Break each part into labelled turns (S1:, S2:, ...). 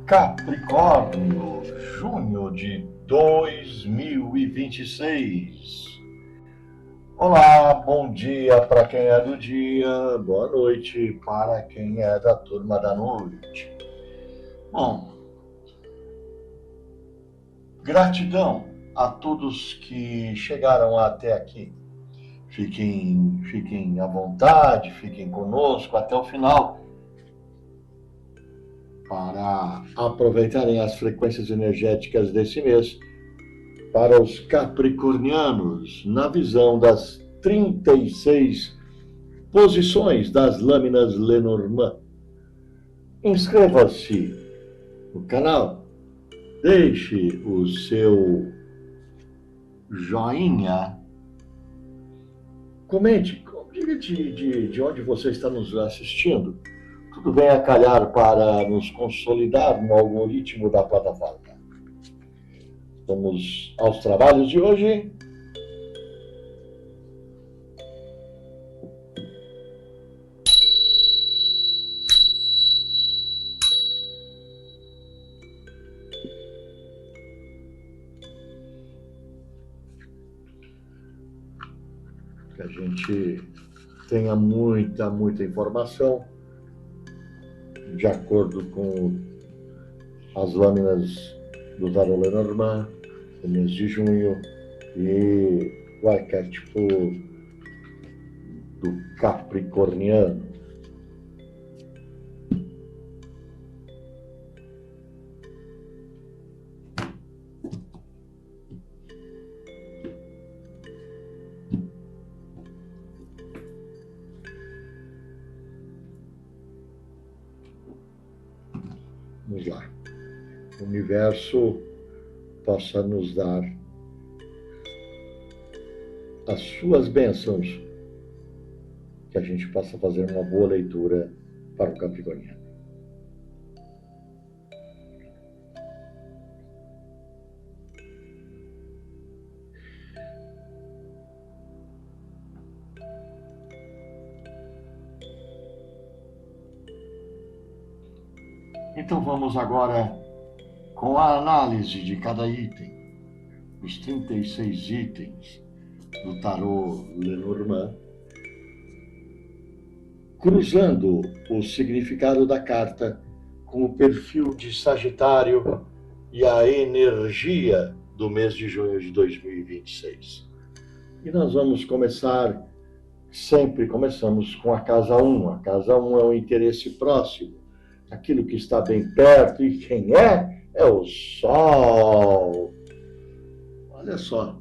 S1: Capricórnio, junho de 2026. Olá, bom dia para quem é do dia, boa noite para quem é da turma da noite. Bom, gratidão a todos que chegaram até aqui. Fiquem à vontade, fiquem conosco até o final para aproveitarem as frequências energéticas desse mês para os capricornianos, na visão das 36 posições das lâminas Lenormand. Inscreva-se no canal, deixe o seu joinha, comente, diga de onde você está nos assistindo. Tudo vem a calhar para nos consolidar no algoritmo da plataforma. Vamos aos trabalhos de hoje. Que a gente tenha muita informação de acordo com as lâminas do tarô Lenormand, do mês de junho, e o arquétipo do capricorniano. Vamos lá. O universo possa nos dar as suas bênçãos, que a gente possa fazer uma boa leitura para o capricorniano. Então vamos agora com a análise de cada item, os 36 itens do tarô Lenormand, cruzando o significado da carta com o perfil de Sagitário e a energia do mês de junho de 2026. E nós vamos começar, sempre começamos com a casa 1. A casa 1 é o interesse próximo, aquilo que está bem perto, e quem é? É o Sol. Olha só,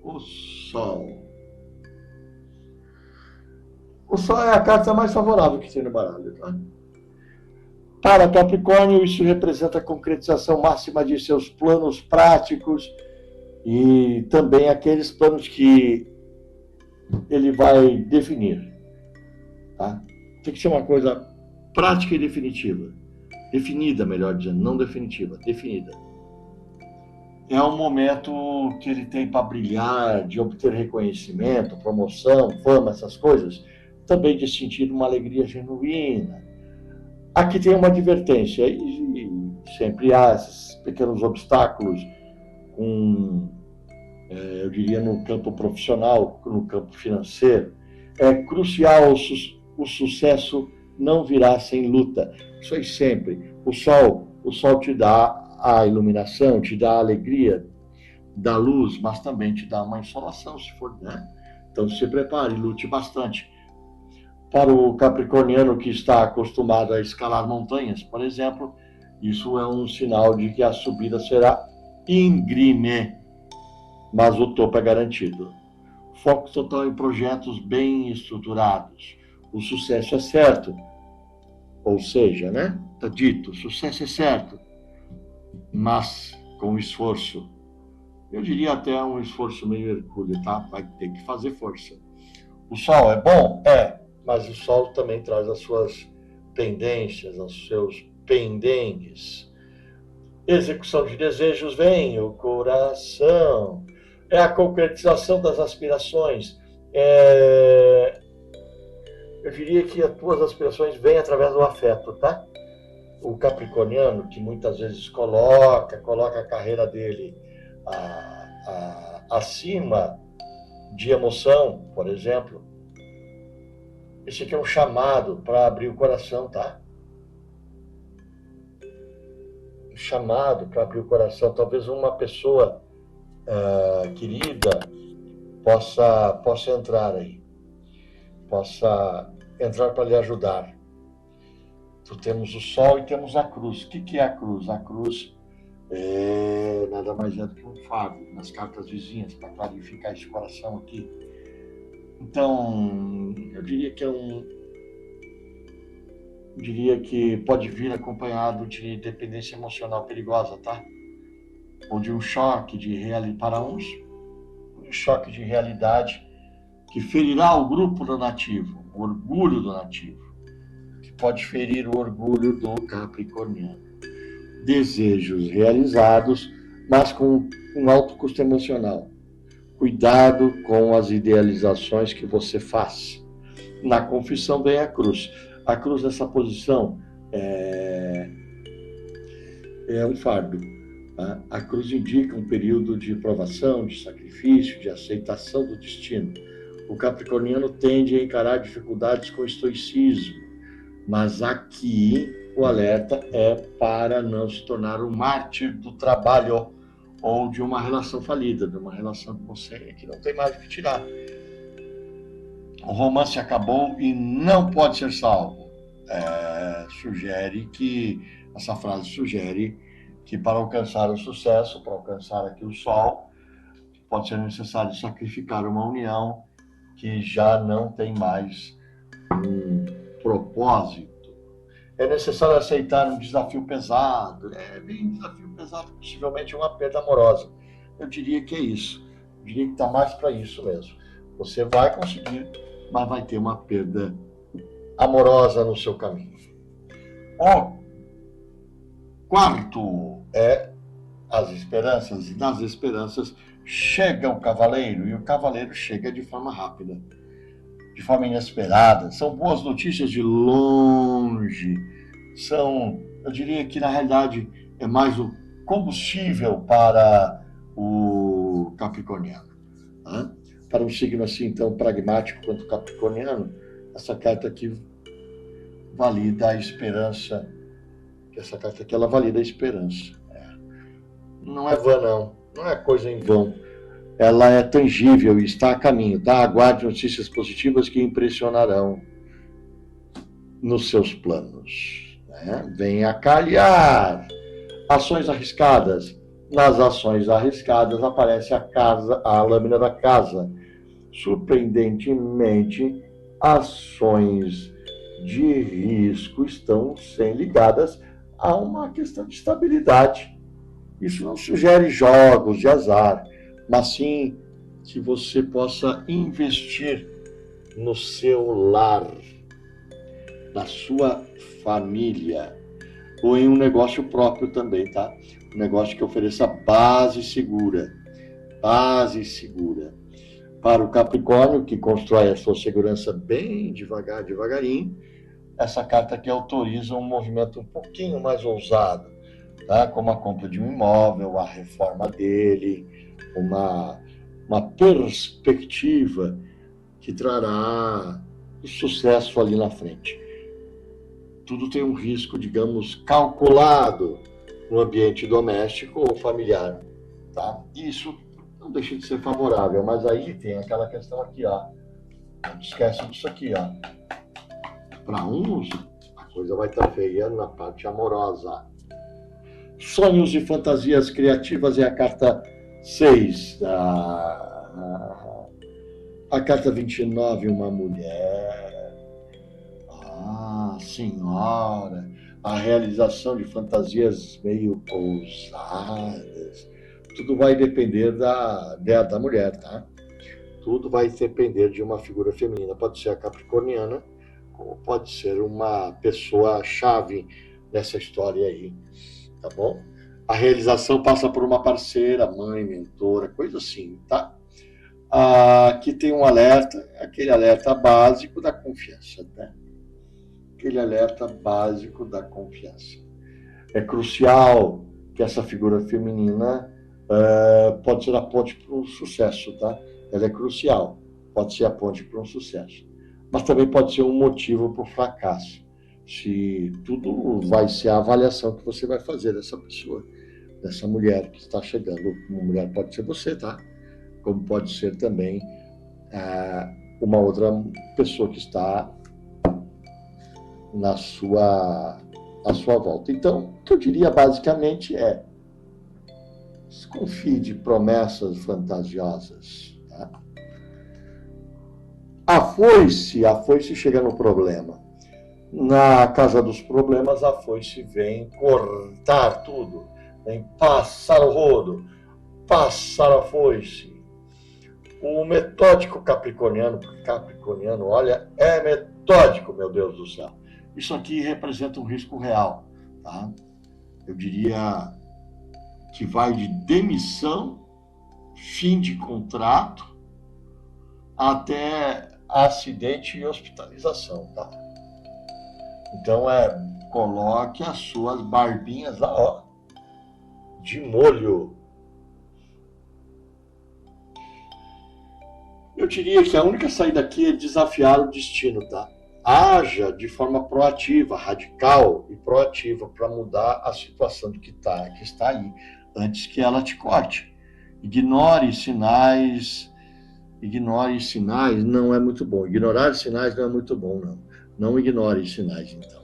S1: o Sol. O Sol é a carta mais favorável que tem no baralho, tá? Para Capricórnio, isso representa a concretização máxima de seus planos práticos e também aqueles planos que ele vai definir, tá? Tem que ser uma coisa prática e definitiva. Definida, melhor dizendo, não definitiva, definida. É um momento que ele tem para brilhar, de obter reconhecimento, promoção, fama, essas coisas. Também de sentir uma alegria genuína. Aqui tem uma advertência, e sempre há esses pequenos obstáculos, eu diria, no campo profissional, no campo financeiro. É crucial o sucesso não virá sem luta. Isso aí sempre. O sol te dá a iluminação, te dá a alegria, dá luz, mas também te dá uma insolação, se for, né? Então se prepare, lute bastante. Para o capricorniano que está acostumado a escalar montanhas, por exemplo, isso é um sinal de que a subida será íngreme, mas o topo é garantido. Foco total em projetos bem estruturados. O sucesso é certo. Ou seja, né? Está dito, o sucesso é certo, mas com esforço. Eu diria até um esforço meio hercúleo, tá? Vai ter que fazer força. O Sol é bom? É, mas o Sol também traz as suas pendências, os seus pendengues. Execução de desejos vem, o coração. É a concretização das aspirações. Eu diria que as tuas aspirações vêm através do afeto, tá? o capricorniano, que muitas vezes coloca a carreira dele acima de emoção, por exemplo, esse aqui é um chamado para abrir o coração, tá? Um chamado para abrir o coração. Talvez uma pessoa querida possa entrar aí, possa entrar para lhe ajudar. Então, temos o Sol e temos a Cruz. O que é a Cruz? A Cruz é nada mais é do que um favo nas cartas vizinhas, para clarificar esse coração aqui. Então, eu diria que pode vir acompanhado de dependência emocional perigosa, tá? Ou de um choque de realidade para uns, um choque de realidade que ferirá o grupo do nativo, o orgulho do nativo, que pode ferir o orgulho do capricorniano. Desejos realizados, mas com um alto custo emocional. Cuidado com as idealizações que você faz. Na confissão vem a cruz. A cruz nessa posição é um fardo. Tá? A cruz indica um período de provação, de sacrifício, de aceitação do destino. O capricorniano tende a encarar dificuldades com estoicismo, mas aqui o alerta é para não se tornar um mártir do trabalho ou de uma relação falida, de uma relação que você que não tem mais o que tirar. O romance acabou e não pode ser salvo. Essa frase sugere que para alcançar o sucesso, para alcançar aqui o sol, pode ser necessário sacrificar uma união que já não tem mais um propósito. É necessário aceitar um desafio pesado, bem desafio pesado, possivelmente uma perda amorosa. Eu diria que é isso. Eu diria que está mais para isso mesmo. Você vai conseguir, mas vai ter uma perda amorosa no seu caminho. O quarto é as esperanças, e nas esperanças chega o cavaleiro, e o cavaleiro chega de forma rápida, de forma inesperada. São boas notícias de longe. Eu diria que na realidade é mais o combustível para o capricorniano. Tá? Para um signo assim tão pragmático quanto o capricorniano, essa carta aqui valida a esperança. Essa carta aqui ela valida a esperança. Não é vã, não é coisa em vão. Ela é tangível e está a caminho, tá? Aguarde notícias positivas que impressionarão nos seus planos. Né? Venha calhar ações arriscadas. Nas ações arriscadas aparece a lâmina da casa. Surpreendentemente, ações de risco estão ligadas a uma questão de estabilidade. Isso não sugere jogos de azar, mas sim que você possa investir no seu lar, na sua família, ou em um negócio próprio também, tá? Um negócio que ofereça base segura. Base segura. Para o Capricórnio, que constrói a sua segurança bem devagarinho, essa carta aqui autoriza um movimento um pouquinho mais ousado, tá? Como a compra de um imóvel, a reforma dele, uma perspectiva que trará sucesso ali na frente. Tudo tem um risco, digamos, calculado no ambiente doméstico ou familiar, tá? Isso não deixa de ser favorável, mas aí tem aquela questão aqui, ó. Não esquece disso aqui, ó. Para uns, a coisa vai estar feia na parte amorosa. Sonhos e fantasias criativas é a carta 6. A carta 29, uma mulher. Senhora. A realização de fantasias meio ousadas. Tudo vai depender da mulher, tá? Tudo vai depender de uma figura feminina. Pode ser a capricorniana, ou pode ser uma pessoa-chave nessa história aí, tá bom? A realização passa por uma parceira, mãe, mentora, coisa assim, tá? Aqui tem um alerta, aquele alerta básico da confiança, né? Aquele alerta básico da confiança. É crucial que essa figura feminina pode ser a ponte para um sucesso, tá? Ela é crucial, pode ser a ponte para um sucesso. Mas também pode ser um motivo para o fracasso. Se tudo vai ser a avaliação que você vai fazer dessa pessoa, dessa mulher que está chegando. Uma mulher pode ser você, tá? Como pode ser também uma outra pessoa que está à sua volta. Então, o que eu diria basicamente é: desconfie de promessas fantasiosas. Tá? A foice chega no problema. Na casa dos problemas, a foice vem cortar tudo, vem passar o rodo, passar a foice. O metódico capricorniano, olha, é metódico, meu Deus do céu. Isso aqui representa um risco real, tá? Eu diria que vai de demissão, fim de contrato, até acidente e hospitalização, tá? Então, coloque as suas barbinhas lá, ó, de molho. Eu diria que a única saída aqui é desafiar o destino, tá? Haja de forma proativa, radical e proativa para mudar a situação que está aí, antes que ela te corte. Ignore sinais não é muito bom. Ignorar sinais não é muito bom, não. Não ignore sinais, então.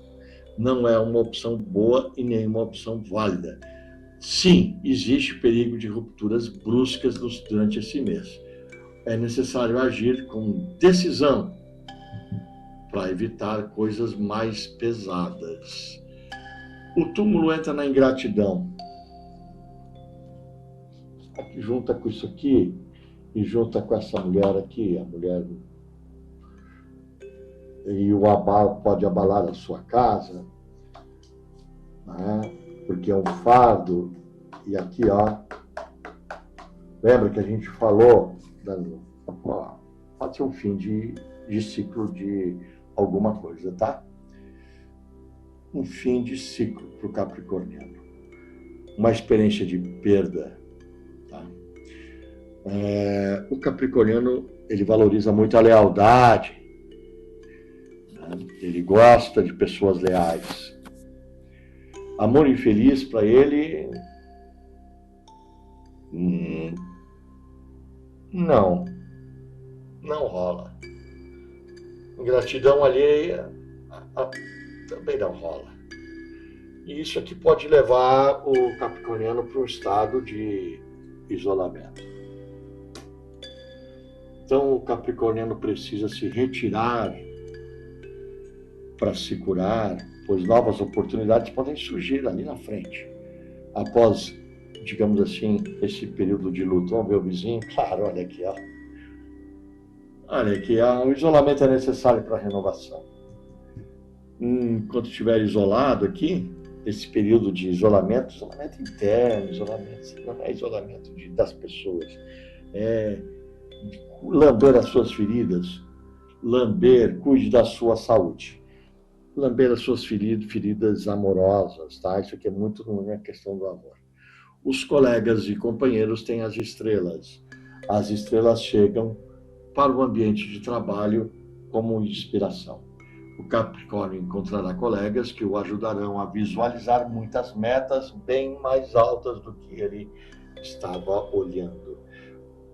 S1: Não é uma opção boa e nem uma opção válida. Sim, existe perigo de rupturas bruscas durante esse mês. É necessário agir com decisão para evitar coisas mais pesadas. O túmulo entra na ingratidão. Aqui, junta com isso aqui e junta com essa mulher aqui, a mulher, e o abalo pode abalar a sua casa, né? Porque é um fardo. E aqui, ó, lembra que a gente falou, pode ser um fim de ciclo de alguma coisa, tá? Um fim de ciclo para o capricorniano. Uma experiência de perda, tá? O capricorniano, ele valoriza muito a lealdade, né? Ele gosta de pessoas leais. Amor infeliz para ele, não rola. Ingratidão alheia também não rola. E isso aqui pode levar o capricorniano para um estado de isolamento. Então o capricorniano precisa se retirar para se curar, pois novas oportunidades podem surgir ali na frente. Após, digamos assim, esse período de luto. Vamos ver o vizinho? Claro, olha aqui, ó. Olha aqui, ó, o isolamento é necessário para a renovação. Enquanto estiver isolado aqui, esse período de isolamento interno, não é isolamento das pessoas, é lamber as suas feridas, cuide da sua saúde, lamber as suas feridas amorosas, tá? Isso aqui é muito na questão do amor. Os colegas e companheiros têm as estrelas chegam para o ambiente de trabalho como inspiração. O Capricórnio encontrará colegas que o ajudarão a visualizar muitas metas bem mais altas do que ele estava olhando.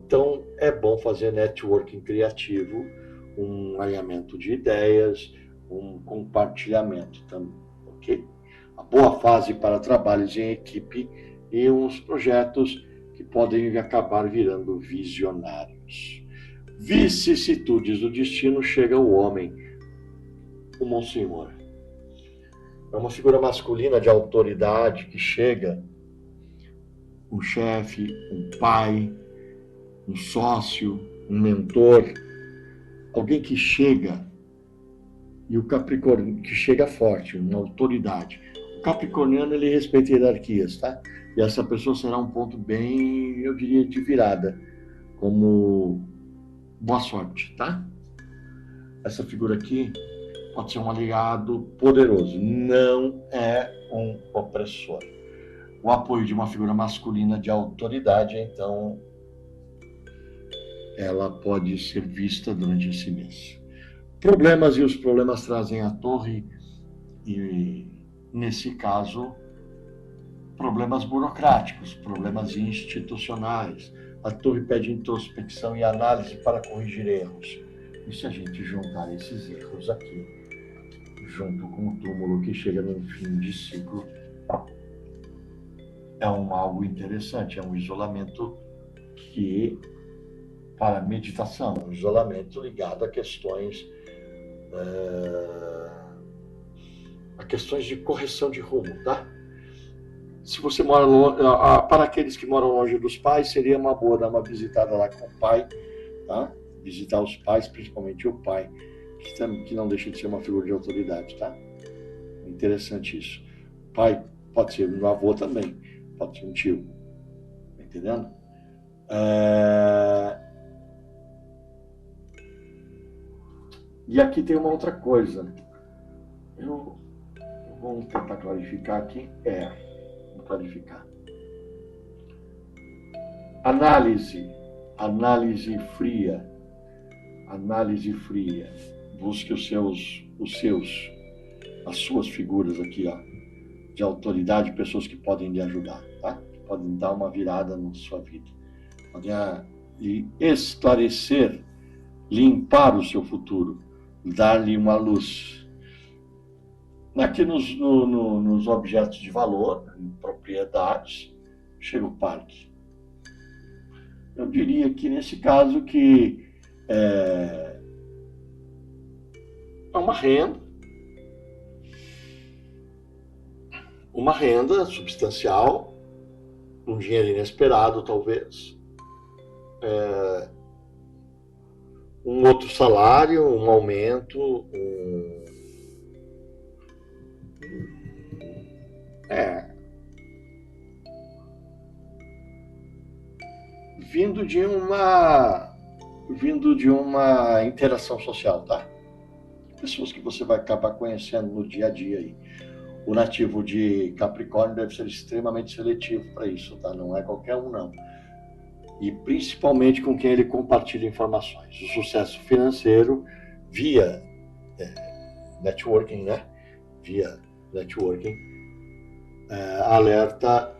S1: Então, é bom fazer networking criativo, um alinhamento de ideias, um compartilhamento também, ok? A boa fase para trabalhos em equipe e uns projetos que podem acabar virando visionários. Vicissitudes do destino, chega o homem, o Monsenhor. É uma figura masculina de autoridade que chega, um chefe, um pai, um sócio, um mentor, alguém que chega, e o Capricórnio, que chega forte, uma autoridade. O Capricorniano, ele respeita hierarquias, tá? E essa pessoa será um ponto bem, eu diria, de virada, como boa sorte, tá? Essa figura aqui pode ser um aliado poderoso. Não é um opressor. O apoio de uma figura masculina de autoridade, então, ela pode ser vista durante esse mês. Problemas, e os problemas trazem a torre, e nesse caso, problemas burocráticos, problemas institucionais. A torre pede introspecção e análise para corrigir erros. E se a gente juntar esses erros aqui, junto com o túmulo que chega no fim de ciclo, é algo interessante, é um isolamento para meditação, um isolamento ligado a questões de correção de rumo, tá? Se você mora longe, para aqueles que moram longe dos pais, seria uma boa dar uma visitada lá com o pai, tá? Visitar os pais, principalmente o pai, que não deixa de ser uma figura de autoridade, tá? Interessante isso. Pai pode ser um avô também, pode ser um tio, tá entendendo? E aqui tem uma outra coisa. Vamos tentar clarificar aqui. Vamos clarificar. Análise fria. Busque as suas figuras aqui, ó, de autoridade, pessoas que podem lhe ajudar, tá? Que podem dar uma virada na sua vida. Podem lhe esclarecer, limpar o seu futuro, dar-lhe uma luz. Aqui nos objetos de valor, em propriedades, chega o parque. Eu diria que nesse caso que é uma renda substancial, um dinheiro inesperado talvez, um outro salário, um aumento, vindo de uma interação social, tá? Pessoas que você vai acabar conhecendo no dia a dia aí. O nativo de Capricórnio deve ser extremamente seletivo para isso, tá? Não é qualquer um, não. E principalmente com quem ele compartilha informações. O sucesso financeiro via networking, né? Via networking, alerta,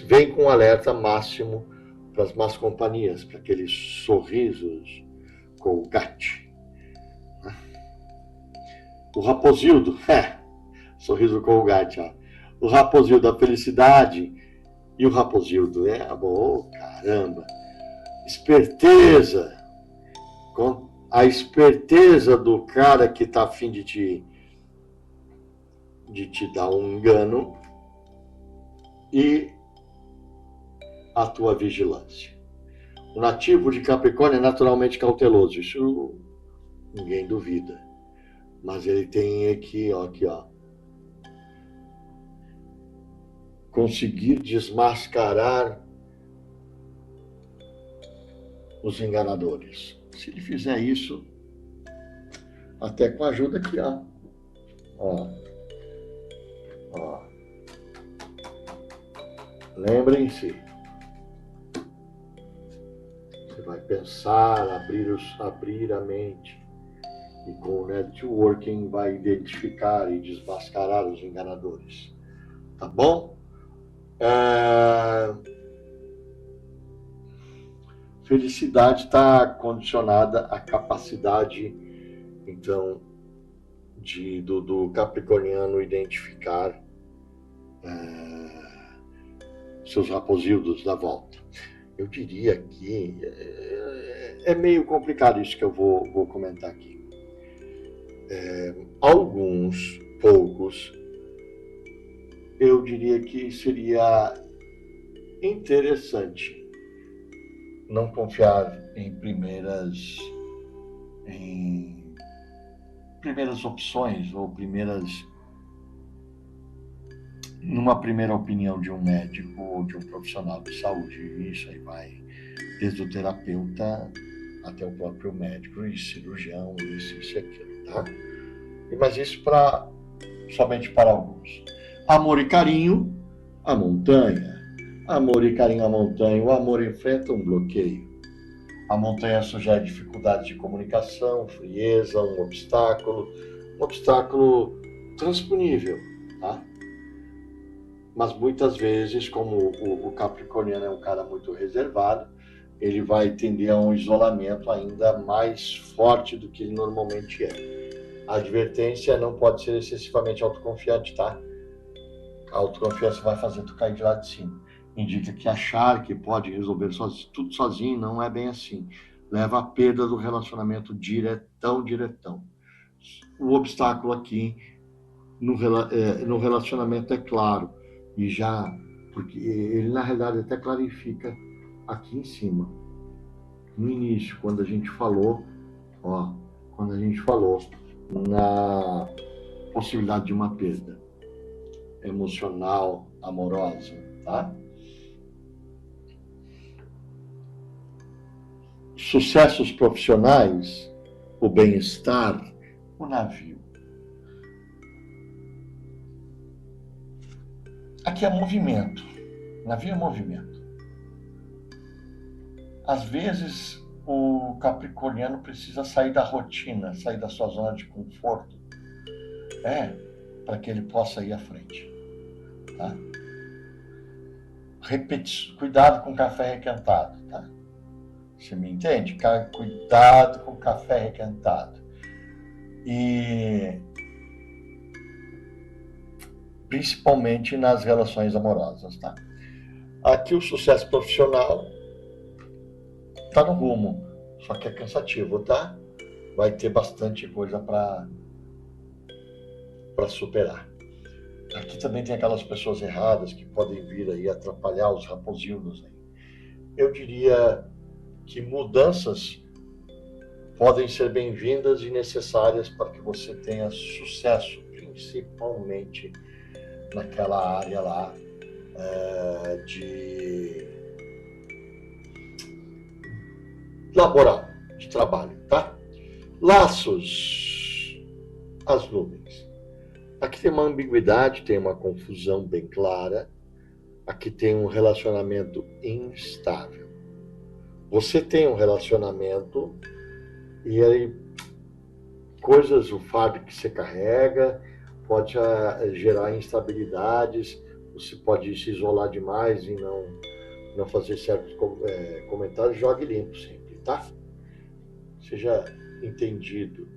S1: vem com um alerta máximo para as más companhias, para aqueles sorrisos Colgate. O Raposildo, sorriso Colgate, ó. O Raposildo da felicidade e o Raposildo, caramba, esperteza, com a esperteza do cara que está a fim de te dar um engano e a tua vigilância. O nativo de Capricórnio é naturalmente cauteloso, isso ninguém duvida. Mas ele tem aqui, ó, conseguir desmascarar os enganadores. Se ele fizer isso, até com a ajuda aqui, ó. Lembrem-se, você vai pensar, abrir a mente, e com o networking vai identificar e desmascarar os enganadores. Tá bom? Felicidade está condicionada à capacidade, então, do capricorniano identificar seus raposildos da volta. Eu diria que é meio complicado isso que eu vou comentar aqui. Alguns, poucos, eu diria que seria interessante não confiar em primeiras opções ou numa primeira opinião de um médico ou de um profissional de saúde. Isso aí vai desde o terapeuta até o próprio médico e cirurgião, isso e aquilo, tá? Mas isso para somente para alguns. Amor e carinho, a montanha. Amor e carinho, a montanha. O amor enfrenta um bloqueio. A montanha sugere dificuldade de comunicação, frieza, um obstáculo transponível, tá? Mas muitas vezes, como o capricorniano é um cara muito reservado, ele vai tender a um isolamento ainda mais forte do que ele normalmente é. A advertência: não pode ser excessivamente autoconfiante, tá? A autoconfiança vai fazer tu cair de lá de cima. Indica que achar que pode resolver tudo sozinho não é bem assim. Leva à perda do relacionamento diretão. O obstáculo aqui no relacionamento é claro, e já, porque ele na realidade até clarifica aqui em cima. No início, quando a gente falou na possibilidade de uma perda emocional, amorosa, tá? Sucessos profissionais, o bem-estar, o navio. Aqui é movimento. Navio é movimento. Às vezes, o capricorniano precisa sair da rotina, sair da sua zona de conforto, para que ele possa ir à frente. Tá? Cuidado com café requentado, tá? Você me entende? Cuidado com café requentado. E principalmente nas relações amorosas, tá? Aqui o sucesso profissional tá no rumo, só que é cansativo, tá? Vai ter bastante coisa para superar. Aqui também tem aquelas pessoas erradas que podem vir aí atrapalhar os raposinhos aí. Eu diria que mudanças podem ser bem-vindas e necessárias para que você tenha sucesso, principalmente naquela área lá de laboral, de trabalho, tá? Laços, as nuvens. Aqui tem uma ambiguidade, tem uma confusão bem clara. Aqui tem um relacionamento instável. Você tem um relacionamento e aí o fardo que você carrega pode gerar instabilidades, você pode se isolar demais e não fazer certos comentários. Jogue limpo sempre, tá? Esteja entendido.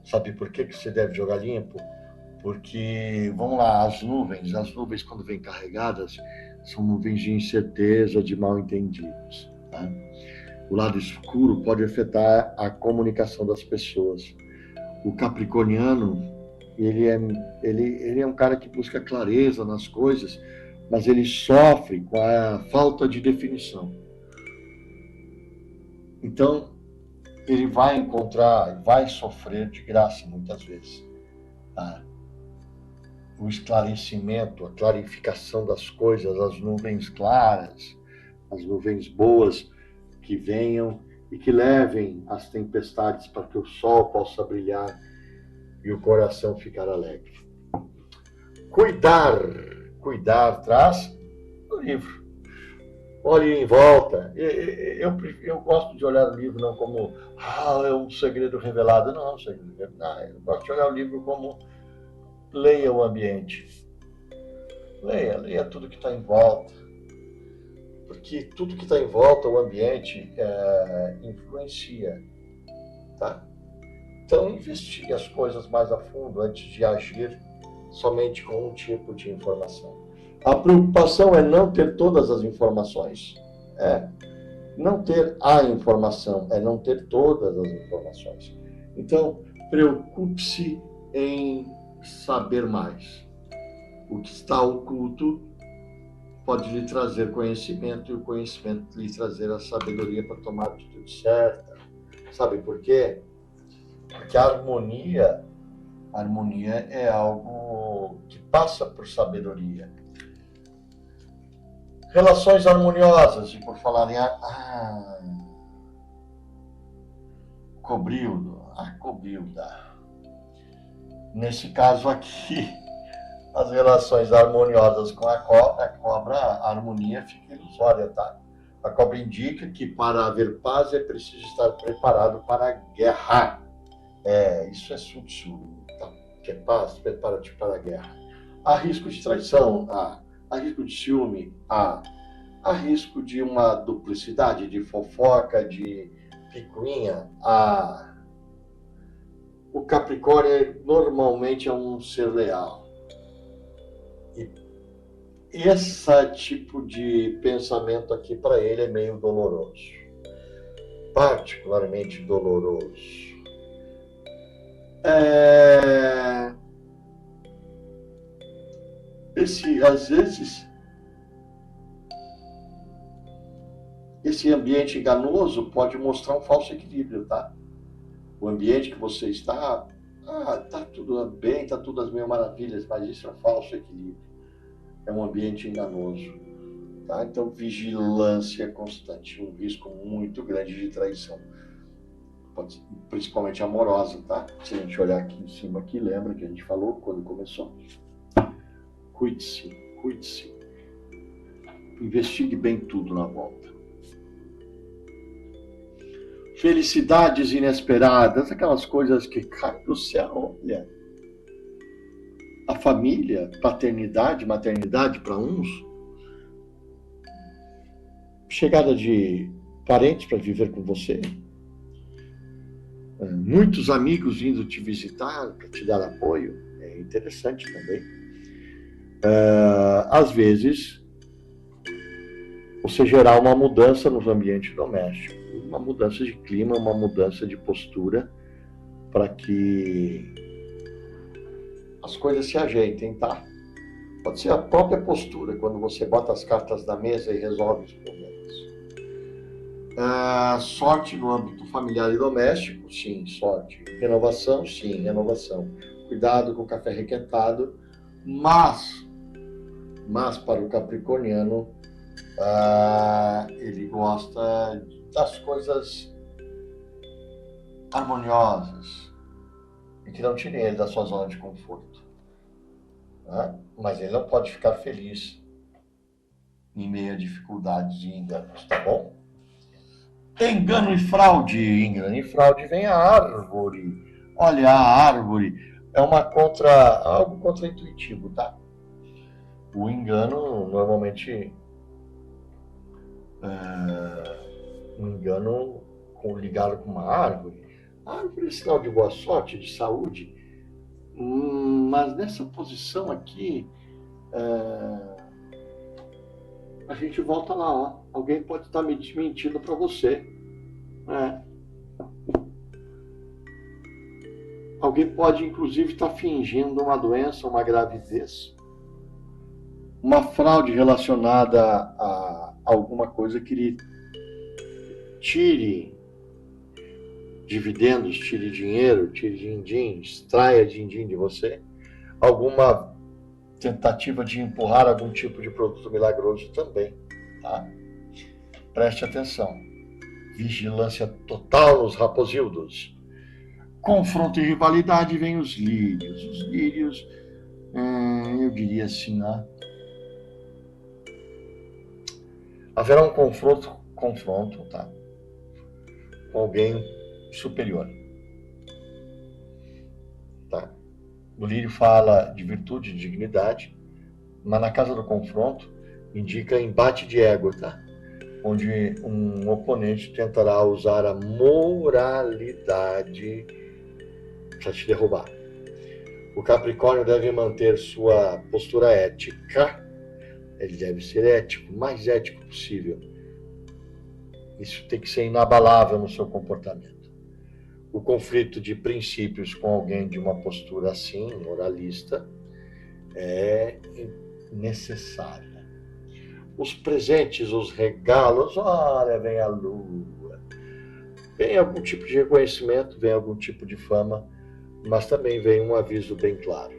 S1: Sabe por que você deve jogar limpo? Porque, vamos lá, as nuvens quando vêm carregadas, são nuvens de incerteza, de mal entendidos, tá? O lado escuro pode afetar a comunicação das pessoas. O capricorniano, ele é um cara que busca clareza nas coisas, mas ele sofre com a falta de definição. Então, ele vai sofrer de graça muitas vezes, tá? O esclarecimento, a clarificação das coisas, as nuvens claras, as nuvens boas que venham e que levem as tempestades para que o sol possa brilhar e o coração ficar alegre. Cuidar traz o livro. Olhe em volta. Eu gosto de olhar o livro não como é um segredo revelado. Não é um segredo revelado. Eu gosto de olhar o livro como leia o ambiente. Leia tudo que está em volta. Porque tudo que está em volta, o ambiente, influencia. Tá? Então, investigue as coisas mais a fundo antes de agir somente com um tipo de informação. A preocupação é não ter todas as informações. Não ter a informação, é não ter todas as informações. Então, preocupe-se em saber mais. O que está oculto pode lhe trazer conhecimento e o conhecimento lhe trazer a sabedoria para tomar a atitude certa. Sabe por quê? Porque a harmonia é algo que passa por sabedoria. Relações harmoniosas, e por falar em Cobrilda. Nesse caso aqui, as relações harmoniosas com a cobra, a harmonia fica ilusória, tá? A cobra indica que para haver paz é preciso estar preparado para a guerra. Isso é Sun Tzu, tá? Quer paz? Prepara-te para a guerra. Há risco de traição, há risco de ciúme, há risco de uma duplicidade, de fofoca, de picuinha. O Capricórnio normalmente é um ser leal. E esse tipo de pensamento aqui para ele é meio doloroso. Particularmente doloroso. Às vezes, esse ambiente enganoso pode mostrar um falso equilíbrio, tá? O ambiente que você está, tá tudo bem, tá tudo às mil maravilhas, mas isso é um falso equilíbrio. É um ambiente enganoso, tá? Então, vigilância constante, um risco muito grande de traição. Principalmente amorosa, tá? Se a gente olhar aqui em cima, aqui, lembra que a gente falou quando começou? Cuide-se, cuide-se. Investigue bem tudo na volta. Felicidades inesperadas, aquelas coisas que caem do céu, olha. A família, paternidade, maternidade para uns. Chegada de parentes para viver com você. Muitos amigos vindo te visitar para te dar apoio. É interessante também. Às vezes, você gerar uma mudança nos ambientes domésticos, uma mudança de clima, uma mudança de postura, para que as coisas se ajeitem, tá? Pode ser a própria postura, quando você bota as cartas na mesa e resolve os problemas. Sorte no âmbito familiar e doméstico, sim, sorte. Renovação, sim, renovação. Cuidado com o café requentado, mas para o capricorniano, ele gosta das coisas harmoniosas e que não tirem ele da sua zona de conforto. Mas ele não pode ficar feliz em meio a dificuldades e enganos, tá bom? Engano e fraude. Engano e fraude vem a árvore. Olha, a árvore é algo contraintuitivo, tá? O engano, normalmente, um engano ligado com uma árvore. A árvore é sinal de boa sorte, de saúde. Mas nessa posição aqui, a gente volta lá, ó. Alguém pode estar mentindo para você. Alguém pode, inclusive, estar fingindo uma doença, uma gravidez. Uma fraude relacionada a alguma coisa que lhe tire dividendos, tire dinheiro, tire din-din, extraia din-din de você. Alguma tentativa de empurrar algum tipo de produto milagroso também, tá? Preste atenção. Vigilância total nos raposildos. Confronto e rivalidade, vem os lírios. Os lírios, eu diria assim, haverá um confronto, tá? Com alguém superior, tá? O lírio fala de virtude e dignidade, mas na casa do confronto indica embate de ego, tá? Onde um oponente tentará usar a moralidade para te derrubar. O Capricórnio deve manter sua postura ética. Ele deve ser ético, o mais ético possível. Isso tem que ser inabalável no seu comportamento. O conflito de princípios com alguém de uma postura assim, moralista, é necessária. Os presentes, os regalos, olha, vem a lua. Vem algum tipo de reconhecimento, vem algum tipo de fama, mas também vem um aviso bem claro.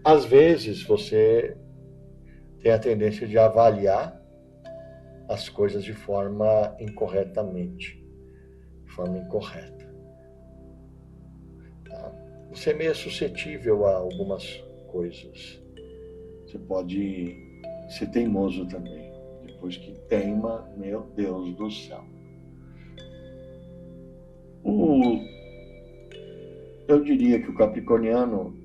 S1: Às vezes você tem a tendência de avaliar as coisas de forma incorretamente. forma incorreta. Tá? Você é meio suscetível a algumas coisas. Você pode ser teimoso também. Depois que teima, meu Deus do céu. Eu diria que o capricorniano,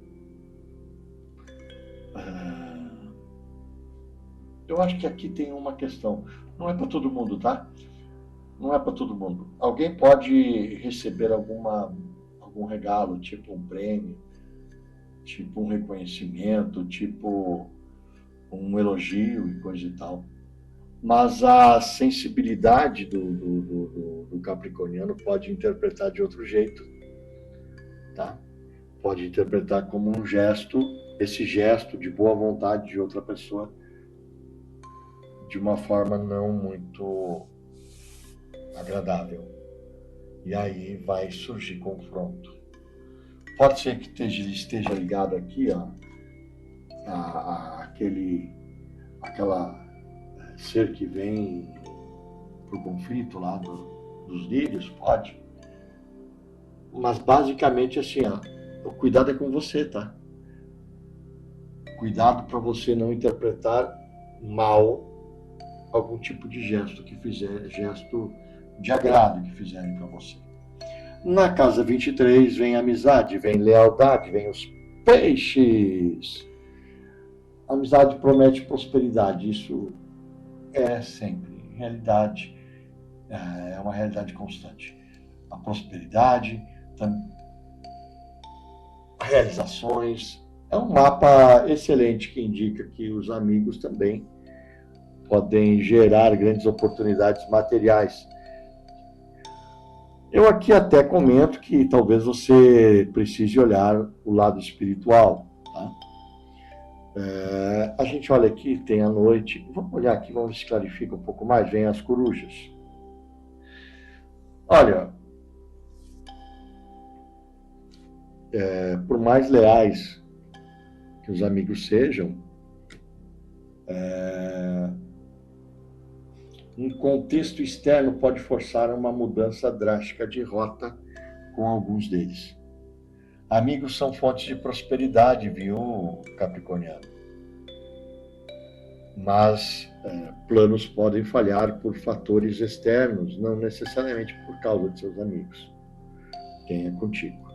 S1: eu acho que aqui tem uma questão. Não é para todo mundo, tá? Não é para todo mundo. Alguém pode receber algum regalo, tipo um prêmio, tipo um reconhecimento, tipo um elogio e coisa e tal. Mas a sensibilidade do capricorniano pode interpretar de outro jeito, tá? Pode interpretar como um gesto, esse gesto de boa vontade de outra pessoa, de uma forma não muito agradável. E aí vai surgir confronto. Pode ser que esteja ligado aqui, ó, aquela ser que vem pro conflito lá dos lírios, pode. Mas basicamente assim, ó, o cuidado é com você, tá? Cuidado para você não interpretar mal algum tipo de gesto de agrado que fizerem para você. Na casa 23 vem amizade, vem lealdade, vem os peixes. A amizade promete prosperidade, isso é sempre, realidade, é uma realidade constante. A prosperidade, realizações, é um mapa excelente que indica que os amigos também podem gerar grandes oportunidades materiais. Eu aqui até comento que talvez você precise olhar o lado espiritual, tá? A gente olha aqui, tem a noite, vamos olhar aqui, vamos ver se clarifica um pouco mais, vem as corujas. Olha, por mais leais que os amigos sejam, um contexto externo pode forçar uma mudança drástica de rota com alguns deles. Amigos são fontes de prosperidade, viu, capricorniano? Mas planos podem falhar por fatores externos, não necessariamente por causa de seus amigos. Quem é contigo?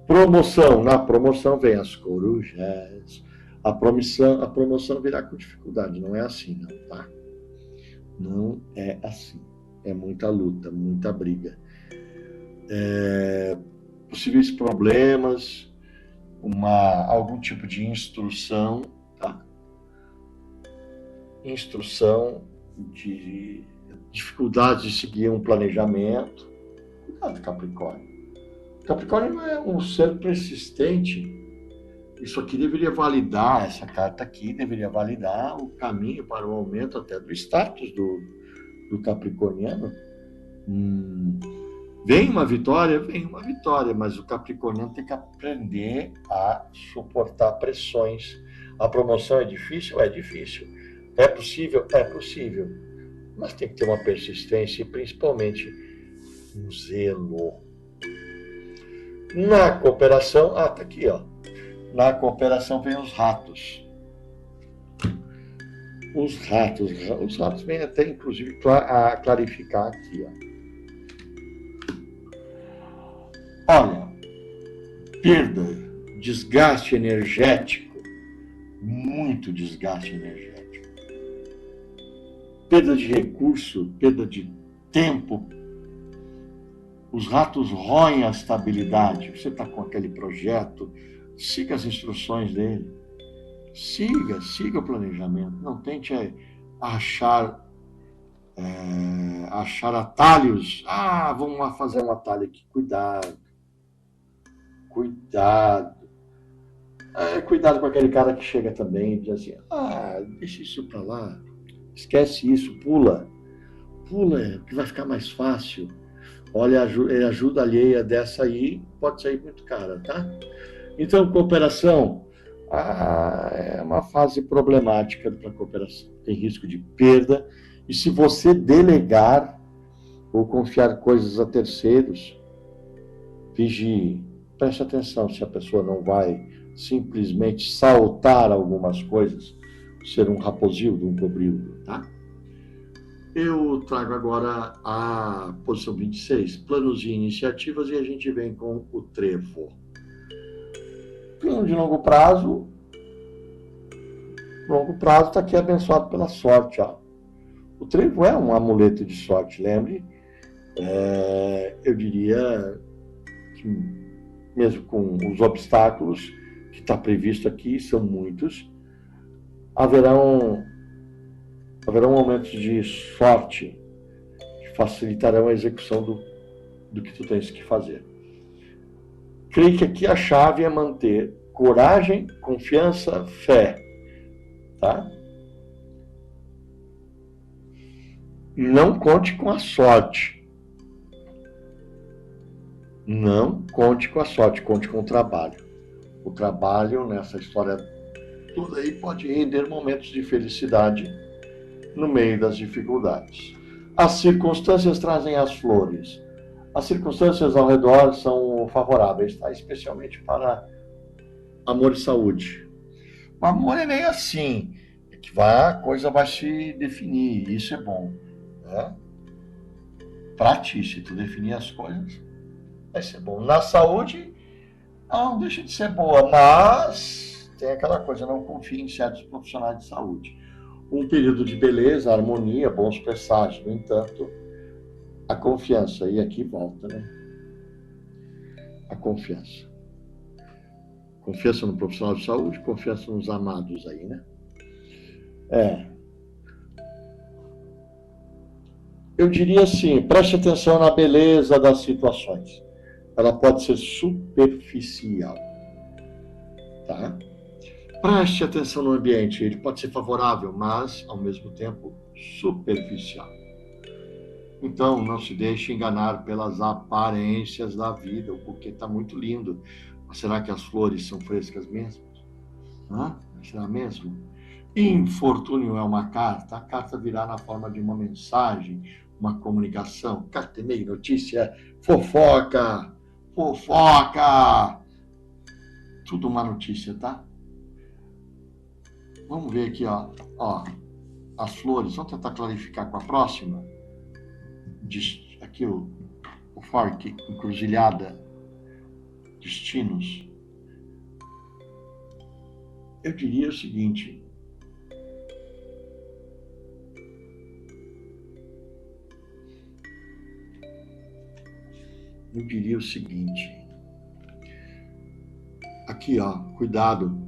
S1: Promoção. Na promoção vem as corujas. A promoção virá com dificuldade. Não é assim, não, tá? Não é assim. É muita luta, muita briga. Possíveis problemas, algum tipo de instrução, tá? Instrução de dificuldade de seguir um planejamento. Cuidado, Capricórnio. Capricórnio não é um ser persistente. Isso aqui deveria validar, essa carta aqui deveria validar o caminho para o aumento até do status do capricorniano. Vem uma vitória, mas o capricorniano tem que aprender a suportar pressões. A promoção é difícil? É difícil. É possível? É possível. Mas tem que ter uma persistência e principalmente um zelo. Na cooperação, tá aqui, ó. Na cooperação vem os ratos. Os ratos vêm até, inclusive, a clarificar aqui, ó. Olha, perda, desgaste energético, muito desgaste energético. Perda de recurso, perda de tempo. Os ratos roem a estabilidade. Você está com aquele projeto, siga as instruções dele. Siga o planejamento. Não tente achar atalhos. Vamos lá fazer um atalho aqui. Cuidado. Cuidado com aquele cara que chega também e diz assim, deixa isso para lá. Esquece isso, pula, que vai ficar mais fácil. Olha, ajuda alheia dessa aí, pode sair muito cara, tá? Então, cooperação é uma fase problemática para a cooperação. Tem risco de perda. E se você delegar, ou confiar coisas a terceiros, vigie. Preste atenção se a pessoa não vai simplesmente saltar algumas coisas, ser um raposildo, um cobrildo, tá? Eu trago agora a posição 26, planos e iniciativas, e a gente vem com o trevo. Plano de longo prazo está aqui abençoado pela sorte, ó. O trevo é um amuleto de sorte, lembre? Eu diria que mesmo com os obstáculos que está previsto aqui, são muitos, haverão momentos de sorte que facilitarão a execução do que tu tens que fazer. Creio que aqui a chave é manter coragem, confiança, fé, tá? Não conte com a sorte. Não conte com a sorte, conte com o trabalho. O trabalho nessa história toda aí pode render momentos de felicidade no meio das dificuldades. As circunstâncias trazem as flores. As circunstâncias ao redor são favoráveis, tá? Especialmente para amor e saúde. O amor é meio assim, é que a coisa vai se definir, isso é bom, né? Para ti, se tu definir as coisas, vai ser bom. Na saúde, não deixa de ser boa, mas tem aquela coisa, não confie em certos profissionais de saúde. Um período de beleza, harmonia, bons presságios. No entanto, a confiança, e aqui volta, né? A confiança. Confiança no profissional de saúde, confiança nos amados aí, né? Eu diria assim, preste atenção na beleza das situações. Ela pode ser superficial, tá? Preste atenção no ambiente, ele pode ser favorável, mas, ao mesmo tempo, superficial. Então, não se deixe enganar pelas aparências da vida, porque está muito lindo. Mas será que as flores são frescas mesmo? Será mesmo? Infortúnio é uma carta, a carta virá na forma de uma mensagem, uma comunicação, carta, e-mail, notícia, fofoca, tudo uma notícia, tá? Vamos ver aqui, ó, as flores, vamos tentar clarificar com a próxima. Aqui o fork, encruzilhada, destinos. Eu diria o seguinte, aqui, ó, cuidado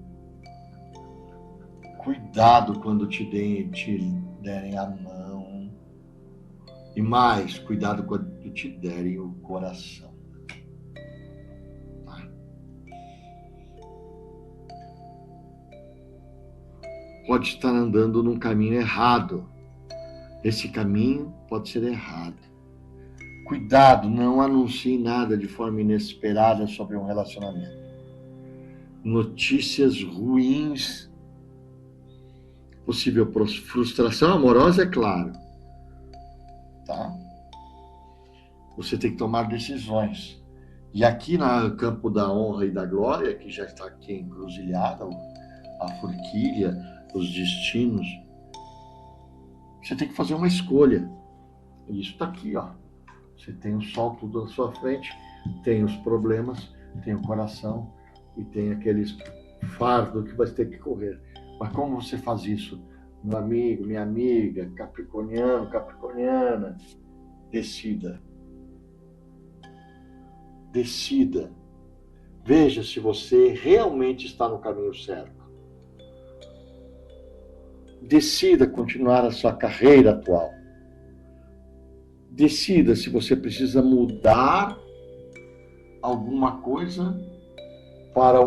S1: quando te derem a mão, e mais, cuidado quando te derem o coração, tá? Pode estar andando num caminho errado, esse caminho pode ser errado. Cuidado, não anuncie nada de forma inesperada sobre um relacionamento. Notícias ruins, possível frustração amorosa, é claro, tá? Você tem que tomar decisões. E aqui no campo da honra e da glória, que já está aqui encruzilhada, a forquilha, os destinos, você tem que fazer uma escolha. E isso está aqui, ó. Você tem o sol tudo à sua frente, tem os problemas, tem o coração e tem aqueles fardo que vai ter que correr. Mas como você faz isso? Meu amigo, minha amiga, capricorniano, capricorniana, decida. Decida. Veja se você realmente está no caminho certo. Decida continuar a sua carreira atual. Decida se você precisa mudar alguma coisa para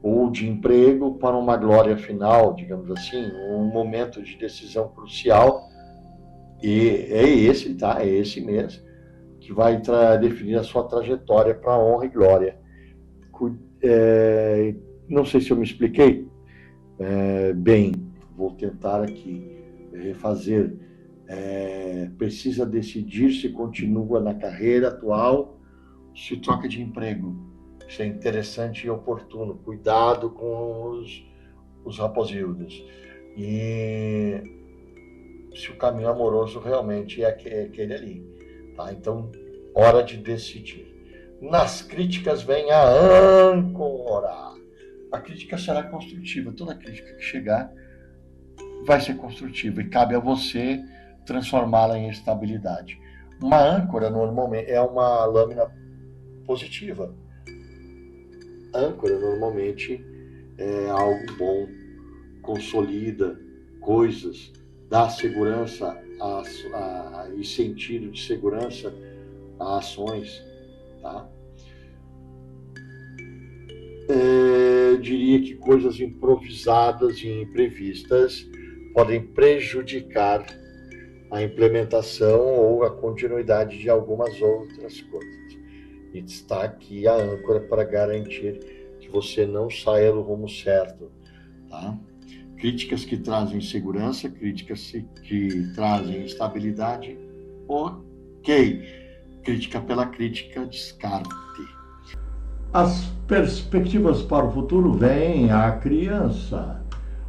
S1: ou de emprego para uma glória final, digamos assim, um momento de decisão crucial. E é esse, tá? É esse mesmo, que vai definir a sua trajetória para honra e glória. Não sei se eu me expliquei bem, vou tentar aqui refazer. precisa decidir se continua na carreira atual, se troca de emprego. Isso é interessante e oportuno. Cuidado com os raposildos. E se o caminho amoroso realmente é aquele ali. Tá? Então, hora de decidir. Nas críticas vem a âncora. A crítica será construtiva. Toda crítica que chegar vai ser construtiva e cabe a você transformá-la em estabilidade. Uma âncora normalmente é uma lâmina positiva. Âncora normalmente é algo bom, consolida coisas, dá segurança e sentido de segurança a ações. Tá? Eu diria que coisas improvisadas e imprevistas podem prejudicar a implementação ou a continuidade de algumas outras coisas. E está aqui a âncora para garantir que você não saia do rumo certo. Tá? Críticas que trazem segurança, críticas que trazem estabilidade, ok. Crítica pela crítica, descarte. As perspectivas para o futuro vêm a criança.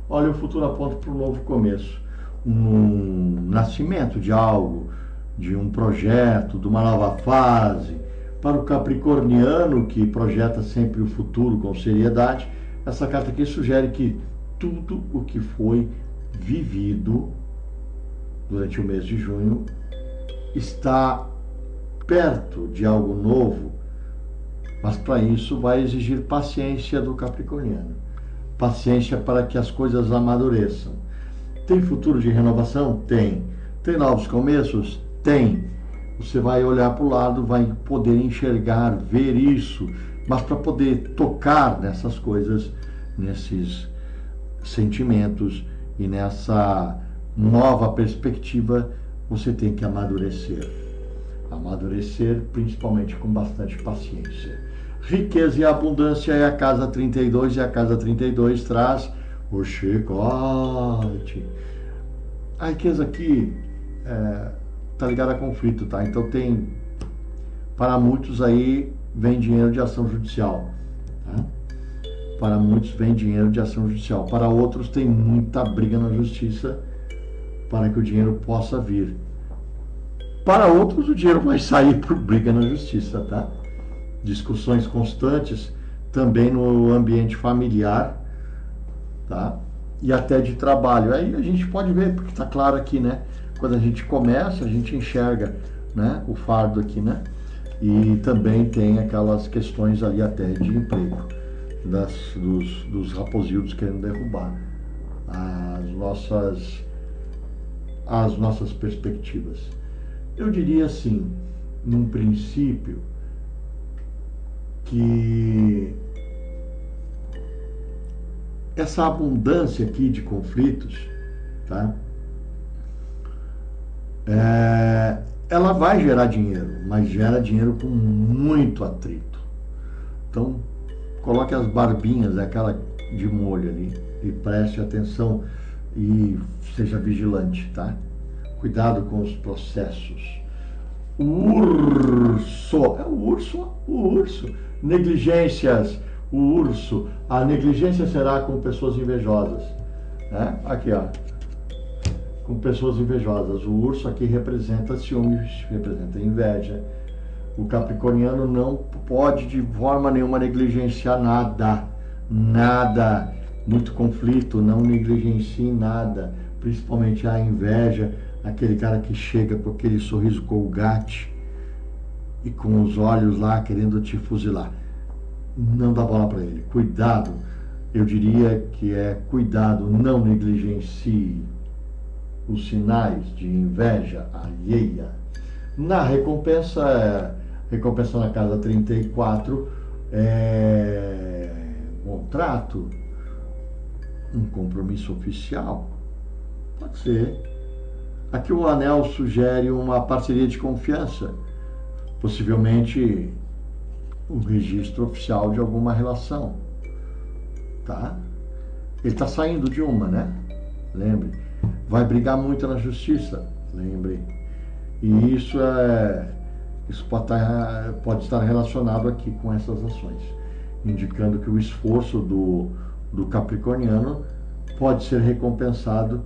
S1: Olha, o futuro aponta para um novo começo, um nascimento de algo, de um projeto, de uma nova fase. Para o capricorniano, que projeta sempre o futuro com seriedade, essa carta aqui sugere que tudo o que foi vivido durante o mês de junho está perto de algo novo, mas para isso vai exigir paciência do capricorniano. Paciência para que as coisas amadureçam. Tem futuro de renovação? Tem. Tem novos começos? Tem. Você vai olhar para o lado, vai poder enxergar, ver isso, mas para poder tocar nessas coisas, nesses sentimentos e nessa nova perspectiva, você tem que amadurecer. Amadurecer principalmente com bastante paciência. Riqueza e abundância é a casa 32 e a casa 32 traz o chicote. A riqueza aqui tá ligada a conflito, tá? Então tem, para muitos aí, vem dinheiro de ação judicial, tá? Para muitos vem dinheiro de ação judicial. Para outros tem muita briga na justiça para que o dinheiro possa vir. Para outros o dinheiro vai sair por briga na justiça, tá? Discussões constantes também no ambiente familiar, tá? E até de trabalho. Aí a gente pode ver, porque está claro aqui, né? Quando a gente começa, a gente enxerga, né, o fardo aqui, né? E também tem aquelas questões ali até de emprego, dos raposildos querendo derrubar as nossas perspectivas. Eu diria assim, num princípio, que essa abundância aqui de conflitos, tá? Ela vai gerar dinheiro, mas gera dinheiro com muito atrito. Então, coloque as barbinhas, aquela de molho ali, e preste atenção e seja vigilante, tá? Cuidado com os processos. O urso. Negligências, o urso. A negligência será com pessoas invejosas, né? Aqui, ó. Com pessoas invejosas. O urso aqui representa ciúmes, representa inveja. O capricorniano não pode de forma nenhuma negligenciar nada. Muito conflito, não negligencie nada, principalmente a inveja, aquele cara que chega com aquele sorriso colgate e com os olhos lá querendo te fuzilar. Não dá bola para ele. Cuidado, eu diria que cuidado, não negligencie os sinais de inveja alheia. Na recompensa na casa 34 é contrato, um compromisso oficial, pode ser. Aqui o anel sugere uma parceria de confiança, possivelmente um registro oficial de alguma relação, tá? Ele está saindo de uma, né? Lembre, vai brigar muito na justiça, lembre. E isso pode estar relacionado aqui com essas ações, indicando que o esforço do capricorniano pode ser recompensado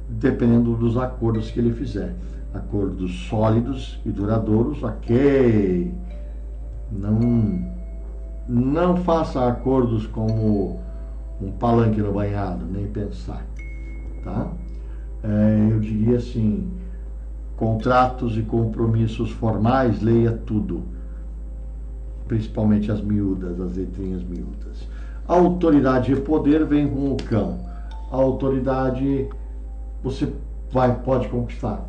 S1: dependendo dos acordos que ele fizer. Acordos sólidos e duradouros, ok. Não faça acordos como um palanque no banhado, nem pensar, tá? Eu diria assim, contratos e compromissos formais, leia tudo, principalmente as miúdas, as letrinhas miúdas. A autoridade e poder vem com o cão. A autoridade você pode conquistar.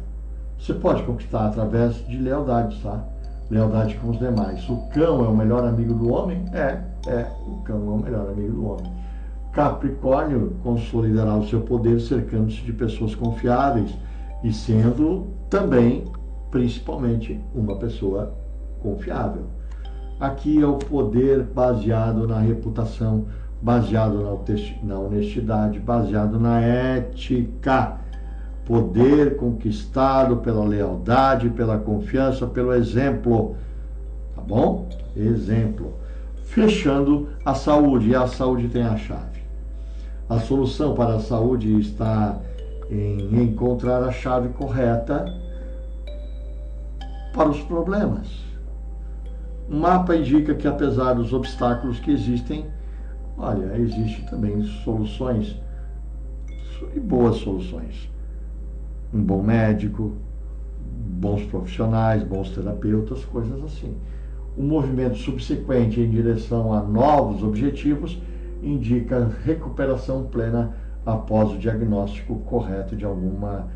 S1: Você pode conquistar através de lealdade, tá? Lealdade com os demais. O cão é o melhor amigo do homem? O cão é o melhor amigo do homem. Capricórnio consolidará o seu poder cercando-se de pessoas confiáveis e sendo também, principalmente, uma pessoa confiável. Aqui é o poder baseado na reputação, baseado na honestidade, baseado na ética. Poder conquistado pela lealdade, pela confiança, pelo exemplo. Tá bom? Exemplo. Fechando a saúde, e a saúde tem a chave. A solução para a saúde está em encontrar a chave correta para os problemas. O mapa indica que, apesar dos obstáculos que existem, olha, existe também soluções, e boas soluções. Um bom médico, bons profissionais, bons terapeutas, coisas assim. O movimento subsequente em direção a novos objetivos indica recuperação plena após o diagnóstico correto de alguma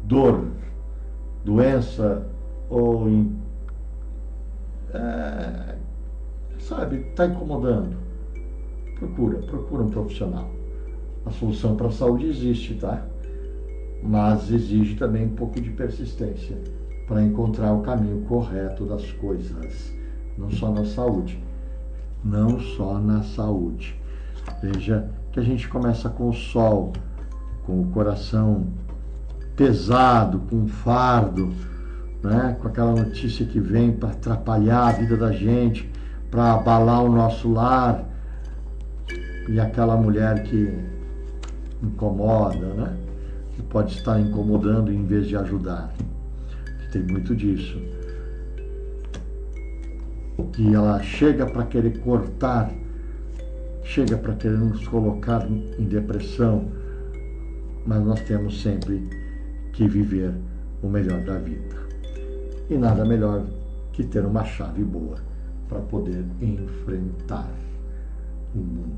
S1: dor, doença ou está incomodando. Procura um profissional. A solução para a saúde existe, tá? Mas exige também um pouco de persistência para encontrar o caminho correto das coisas, não só na saúde. Não só na saúde. Veja que a gente começa com o sol, com o coração pesado, com um fardo, né? Com aquela notícia que vem para atrapalhar a vida da gente, para abalar o nosso lar, e aquela mulher que incomoda, né? Que pode estar incomodando em vez de ajudar. Tem muito disso. Que ela chega para querer cortar, chega para querer nos colocar em depressão, mas nós temos sempre que viver o melhor da vida. E nada melhor que ter uma chave boa para poder enfrentar o mundo.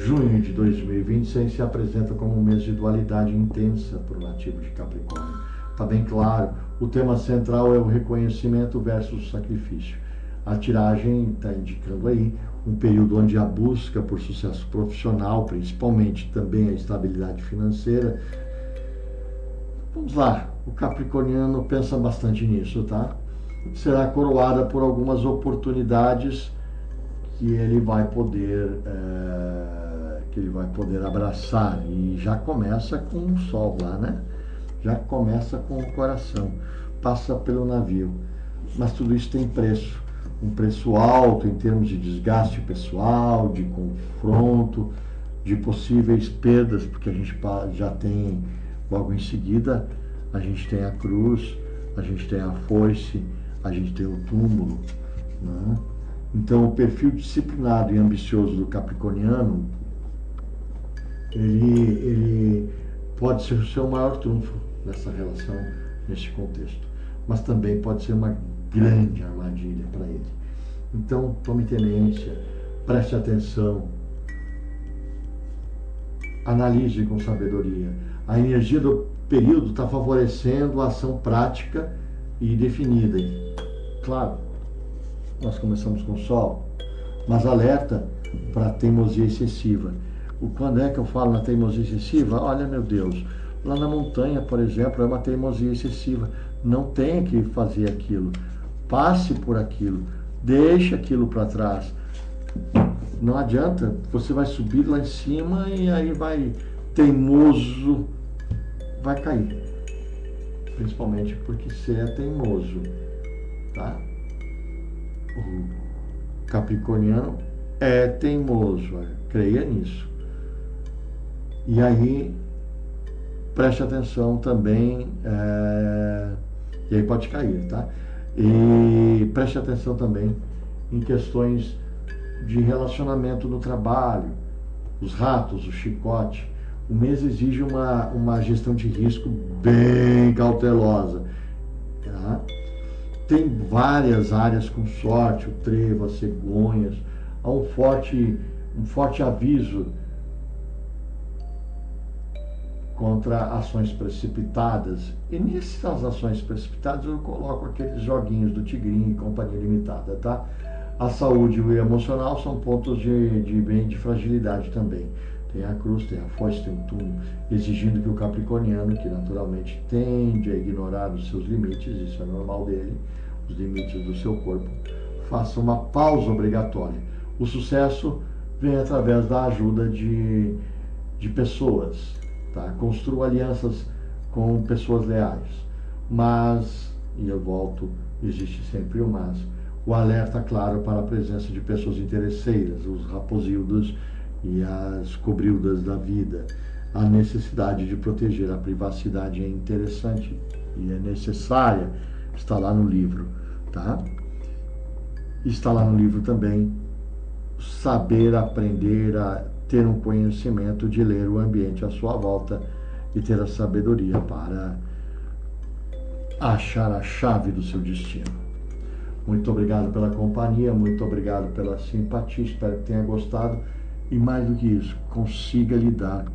S1: Junho de 2026 se apresenta como um mês de dualidade intensa para o nativo de Capricórnio. Está bem claro, o tema central é o reconhecimento versus o sacrifício. A tiragem está indicando aí um período onde a busca por sucesso profissional, principalmente também a estabilidade financeira. Vamos lá, o capricorniano pensa bastante nisso, tá? Será coroada por algumas oportunidades que ele vai poder abraçar, e já começa com o sol lá, né? Já começa com o coração, passa pelo navio, mas tudo isso tem preço, um preço alto em termos de desgaste pessoal, de confronto, de possíveis perdas, porque a gente já tem, logo em seguida, a gente tem a cruz, a gente tem a foice, a gente tem o túmulo, né? Então, o perfil disciplinado e ambicioso do capricorniano, ele pode ser o seu maior trunfo nessa relação, nesse contexto, mas também pode ser uma grande armadilha para ele. Então, tome tenência, preste atenção, analise com sabedoria. A energia do período está favorecendo a ação prática e definida. Claro, nós começamos com o sol, mas alerta para a teimosia excessiva. Quando é que eu falo na teimosia excessiva? Olha, meu Deus, lá na montanha, por exemplo, é uma teimosia excessiva. Não tem que fazer aquilo. Passe por aquilo. Deixe aquilo para trás. Não adianta, você vai subir lá em cima e aí vai teimoso, vai cair. principalmente porque você é teimoso, tá? O capricorniano é teimoso, creia nisso. E aí, preste atenção também, e aí pode cair, tá? E preste atenção também em questões de relacionamento no trabalho, os ratos, o chicote. O mês exige uma gestão de risco bem cautelosa, tá? Tem várias áreas com sorte, o trevo, as cegonhas. Há um forte aviso contra ações precipitadas. E nessas ações precipitadas eu coloco aqueles joguinhos do Tigrinho e Companhia Limitada, tá? A saúde e o emocional são pontos de fragilidade também. Tem a cruz, tem a foice, tem o túmulo, exigindo que o capricorniano, que naturalmente tende a ignorar os seus limites, isso é normal dele, os limites do seu corpo, faça uma pausa obrigatória. O sucesso vem através da ajuda de pessoas, tá? Construa alianças com pessoas leais. Mas, e eu volto, existe sempre o mas, o alerta claro para a presença de pessoas interesseiras, os raposildas e as cobrildas da vida. A necessidade de proteger a privacidade é interessante e é necessária, está lá no livro, tá? Está lá no livro também saber aprender a ter um conhecimento de ler o ambiente à sua volta e ter a sabedoria para achar a chave do seu destino. Muito obrigado pela companhia, muito obrigado pela simpatia, espero que tenha gostado e, mais do que isso, consiga lhe dar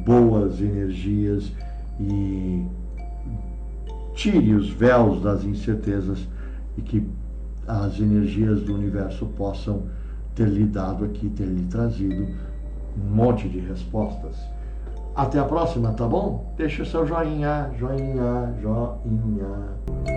S1: boas energias e tire os véus das incertezas e que as energias do universo possam ter lhe dado aqui, ter lhe trazido um monte de respostas. Até a próxima, tá bom? Deixa o seu joinha, joinha, joinha.